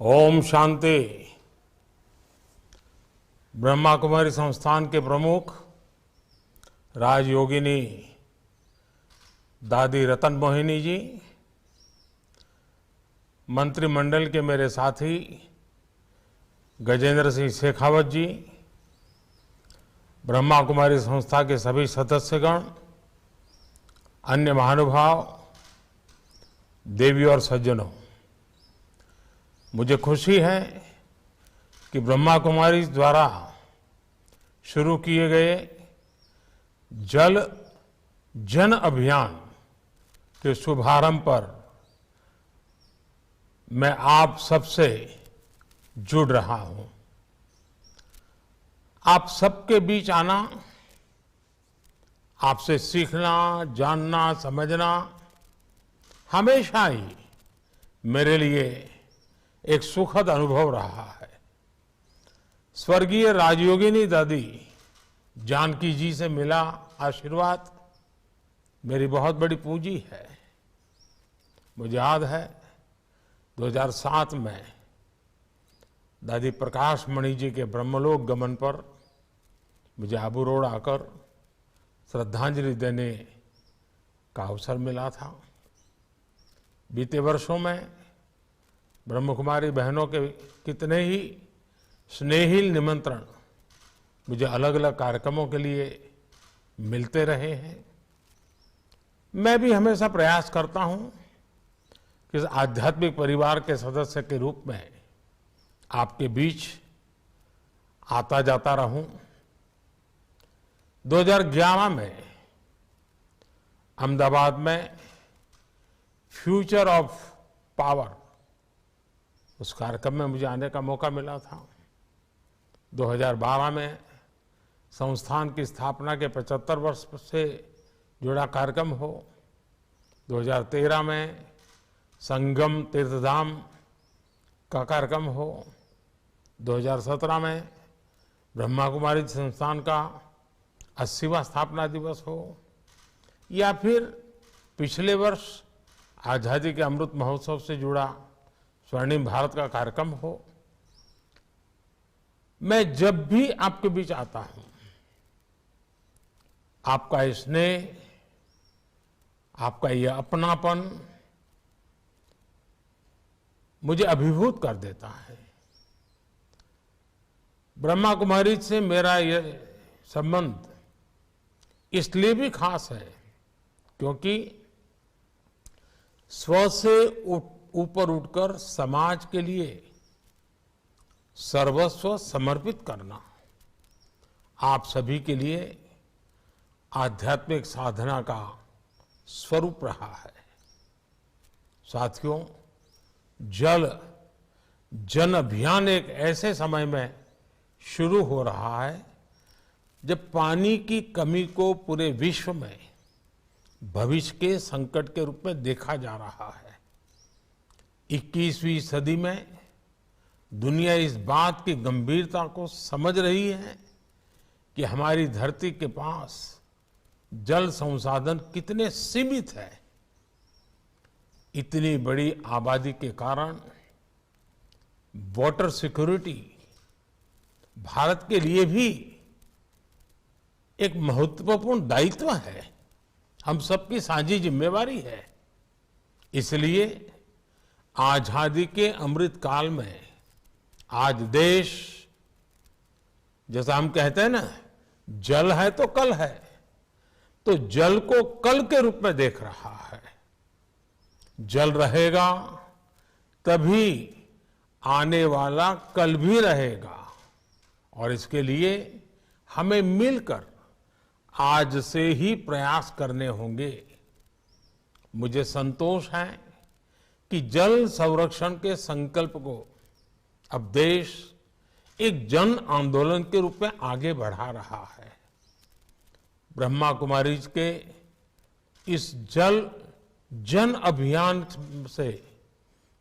ओम शांति। ब्रह्मा कुमारी संस्थान के प्रमुख राजयोगिनी दादी रतन मोहिनी जी, मंत्रिमंडल के मेरे साथी गजेंद्र सिंह शेखावत जी, ब्रह्मा कुमारी संस्था के सभी सदस्यगण, अन्य महानुभाव, देवी और सज्जनों, मुझे खुशी है कि ब्रह्मा कुमारी द्वारा शुरू किए गए जल जन अभियान के शुभारंभ पर मैं आप सबसे जुड़ रहा हूं। आप सबके बीच आना, आपसे सीखना, जानना, समझना हमेशा ही मेरे लिए एक सुखद अनुभव रहा है। स्वर्गीय राजयोगिनी दादी जानकी जी से मिला आशीर्वाद मेरी बहुत बड़ी पूंजी है। मुझे याद है 2007 में दादी प्रकाश मणि जी के ब्रह्मलोक गमन पर मुझे आबू रोड आकर श्रद्धांजलि देने का अवसर मिला था। बीते वर्षों में ब्रह्मकुमारी बहनों के कितने ही स्नेहिल निमंत्रण मुझे अलग अलग कार्यक्रमों के लिए मिलते रहे हैं। मैं भी हमेशा प्रयास करता हूं कि इस आध्यात्मिक परिवार के सदस्य के रूप में आपके बीच आता जाता रहूं। 2011 में अहमदाबाद में फ्यूचर ऑफ पावर, उस कार्यक्रम में मुझे आने का मौका मिला था। 2012 में संस्थान की स्थापना के 75 वर्ष से जुड़ा कार्यक्रम हो, 2013 में संगम तीर्थधाम का कार्यक्रम हो, 2017 में ब्रह्मा कुमारी संस्थान का 80वां स्थापना दिवस हो, या फिर पिछले वर्ष आजादी के अमृत महोत्सव से जुड़ा स्वर्णिम भारत का कार्यक्रम हो। मैं जब भी आपके बीच आता हूं, आपका ये स्नेह, आपका ये अपनापन मुझे अभिभूत कर देता है। ब्रह्मा कुमारी से मेरा ये संबंध इसलिए भी खास है क्योंकि स्व से ऊपर उठकर समाज के लिए सर्वस्व समर्पित करना आप सभी के लिए आध्यात्मिक साधना का स्वरूप रहा है। साथियों, जल जन अभियान एक ऐसे समय में शुरू हो रहा है जब पानी की कमी को पूरे विश्व में भविष्य के संकट के रूप में देखा जा रहा है। 21वीं सदी में दुनिया इस बात की गंभीरता को समझ रही है कि हमारी धरती के पास जल संसाधन कितने सीमित है। इतनी बड़ी आबादी के कारण वाटर सिक्योरिटी भारत के लिए भी एक महत्वपूर्ण दायित्व है, हम सबकी साझी जिम्मेवारी है। इसलिए आजादी के अमृत काल में आज देश, जैसा हम कहते हैं ना, जल है तो कल है, तो जल को कल के रूप में देख रहा है। जल रहेगा तभी आने वाला कल भी रहेगा, और इसके लिए हमें मिलकर आज से ही प्रयास करने होंगे। मुझे संतोष है कि जल संरक्षण के संकल्प को अब देश एक जन आंदोलन के रूप में आगे बढ़ा रहा है। ब्रह्मा कुमारी के इस जल जन अभियान से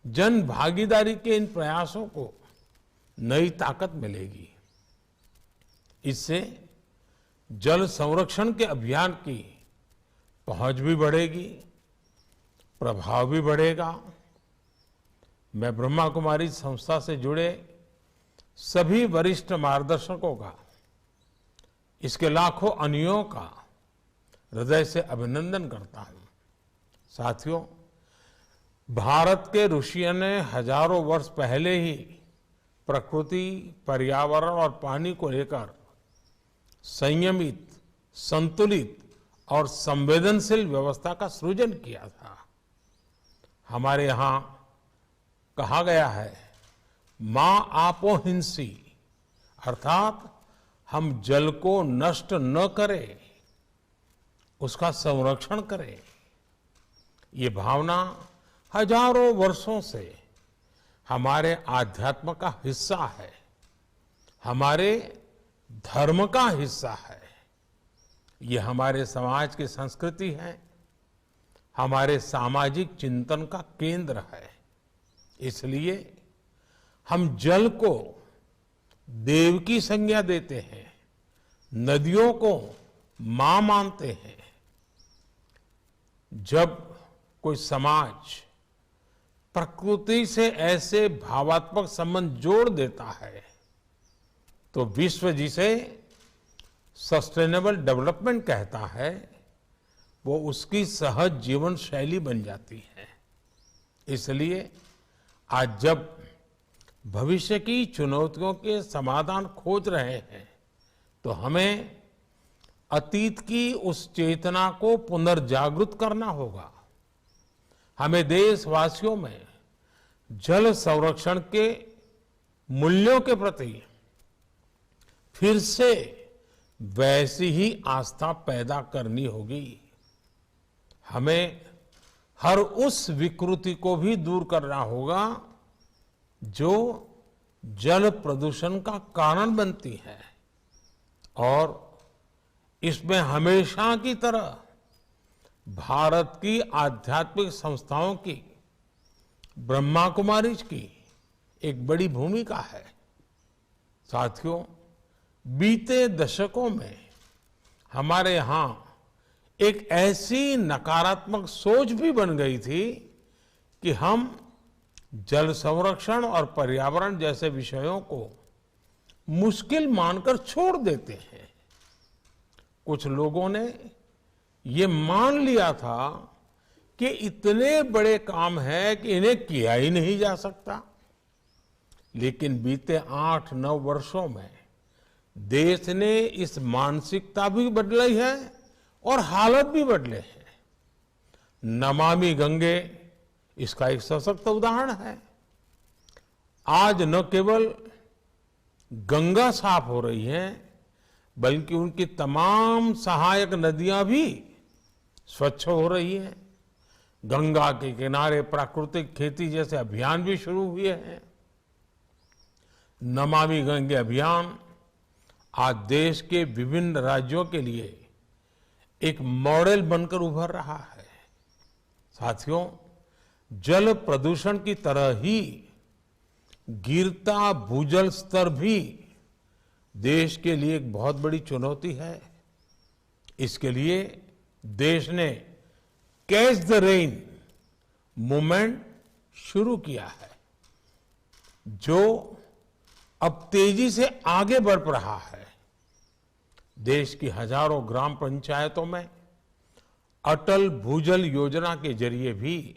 जन भागीदारी के इन प्रयासों को नई ताकत मिलेगी। इससे जल संरक्षण के अभियान की पहुंच भी बढ़ेगी, प्रभाव भी बढ़ेगा। मैं ब्रह्मा कुमारी संस्था से जुड़े सभी वरिष्ठ मार्गदर्शकों का, इसके लाखों अनुयायियों का हृदय से अभिनंदन करता हूं। साथियों, भारत के ऋषियों ने हजारों वर्ष पहले ही प्रकृति, पर्यावरण और पानी को लेकर संयमित, संतुलित और संवेदनशील व्यवस्था का सृजन किया था। हमारे यहां कहा गया है, मां आपो हिंसी, अर्थात हम जल को नष्ट न करें, उसका संरक्षण करें। ये भावना हजारों वर्षों से हमारे आध्यात्म का हिस्सा है, हमारे धर्म का हिस्सा है। ये हमारे समाज की संस्कृति है, हमारे सामाजिक चिंतन का केंद्र है। इसलिए हम जल को देव की संज्ञा देते हैं, नदियों को मां मानते हैं। जब कोई समाज प्रकृति से ऐसे भावात्मक संबंध जोड़ देता है तो विश्व जिसे सस्टेनेबल डेवलपमेंट कहता है, वो उसकी सहज जीवन शैली बन जाती है। इसलिए आज जब भविष्य की चुनौतियों के समाधान खोज रहे हैं तो हमें अतीत की उस चेतना को पुनर्जागृत करना होगा। हमें देशवासियों में जल संरक्षण के मूल्यों के प्रति फिर से वैसी ही आस्था पैदा करनी होगी। हमें हर उस विकृति को भी दूर करना होगा जो जल प्रदूषण का कारण बनती है, और इसमें हमेशा की तरह भारत की आध्यात्मिक संस्थाओं की, ब्रह्मा कुमारीज की एक बड़ी भूमिका है। साथियों, बीते दशकों में हमारे यहां एक ऐसी नकारात्मक सोच भी बन गई थी कि हम जल संरक्षण और पर्यावरण जैसे विषयों को मुश्किल मानकर छोड़ देते हैं। कुछ लोगों ने ये मान लिया था कि इतने बड़े काम है कि इन्हें किया ही नहीं जा सकता। लेकिन बीते 8-9 वर्षों में देश ने इस मानसिकता भी बदली है और हालत भी बदले हैं। नमामि गंगे इसका एक सशक्त उदाहरण है। आज न केवल गंगा साफ हो रही है, बल्कि उनकी तमाम सहायक नदियां भी स्वच्छ हो रही हैं। गंगा के किनारे प्राकृतिक खेती जैसे अभियान भी शुरू हुए हैं। नमामि गंगे अभियान आज देश के विभिन्न राज्यों के लिए एक मॉडल बनकर उभर रहा है। साथियों, जल प्रदूषण की तरह ही गिरता भूजल स्तर भी देश के लिए एक बहुत बड़ी चुनौती है। इसके लिए देश ने कैच द रेन मूवमेंट शुरू किया है, जो अब तेजी से आगे बढ़ रहा है। देश की हजारों ग्राम पंचायतों में अटल भूजल योजना के जरिए भी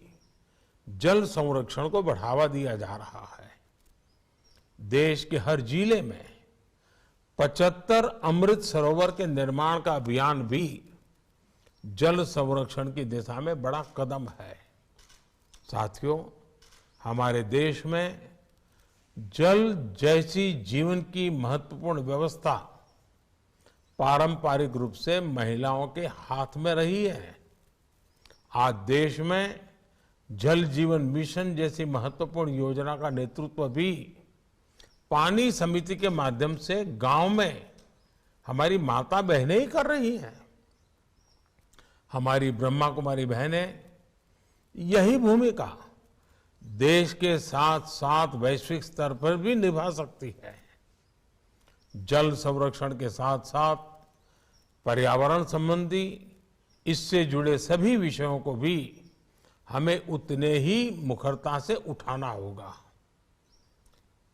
जल संरक्षण को बढ़ावा दिया जा रहा है। देश के हर जिले में 75 अमृत सरोवर के निर्माण का अभियान भी जल संरक्षण की दिशा में बड़ा कदम है। साथियों, हमारे देश में जल जैसी जीवन की महत्वपूर्ण व्यवस्था पारंपरिक रूप से महिलाओं के हाथ में रही है। आज देश में जल जीवन मिशन जैसी महत्वपूर्ण योजना का नेतृत्व भी पानी समिति के माध्यम से गांव में हमारी माता बहनें ही कर रही हैं। हमारी ब्रह्मा कुमारी बहनें यही भूमिका देश के साथ साथ वैश्विक स्तर पर भी निभा सकती है। जल संरक्षण के साथ साथ पर्यावरण संबंधी इससे जुड़े सभी विषयों को भी हमें उतने ही मुखरता से उठाना होगा।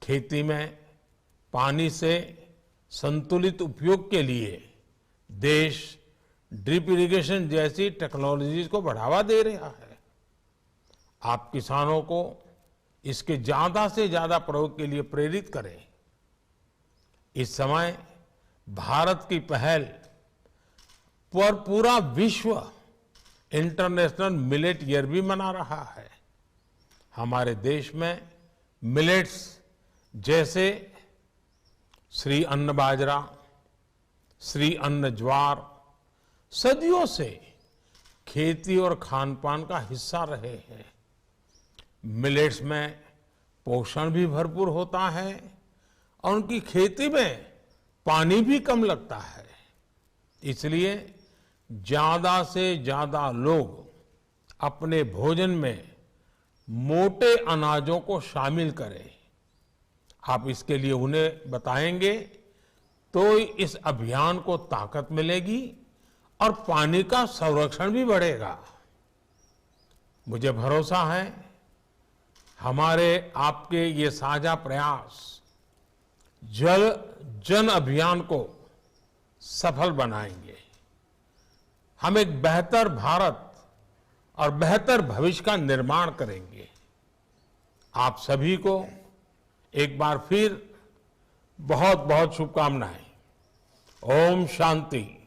खेती में पानी से संतुलित उपयोग के लिए देश ड्रिप इरिगेशन जैसी टेक्नोलॉजीज को बढ़ावा दे रहा है। आप किसानों को इसके ज्यादा से ज्यादा प्रयोग के लिए प्रेरित करें। इस समय भारत की पहल पर पूरा विश्व इंटरनेशनल मिलेट ईयर भी मना रहा है। हमारे देश में मिलेट्स जैसे श्री अन्न बाजरा, श्री अन्न ज्वार सदियों से खेती और खान पान का हिस्सा रहे हैं। मिलेट्स में पोषण भी भरपूर होता है और उनकी खेती में पानी भी कम लगता है। इसलिए ज्यादा से ज्यादा लोग अपने भोजन में मोटे अनाजों को शामिल करें। आप इसके लिए उन्हें बताएंगे तो इस अभियान को ताकत मिलेगी और पानी का संरक्षण भी बढ़ेगा। मुझे भरोसा है हमारे आपके ये साझा प्रयास जल जन अभियान को सफल बनाएंगे। हम एक बेहतर भारत और बेहतर भविष्य का निर्माण करेंगे। आप सभी को एक बार फिर बहुत बहुत शुभकामनाएं। ओम शांति।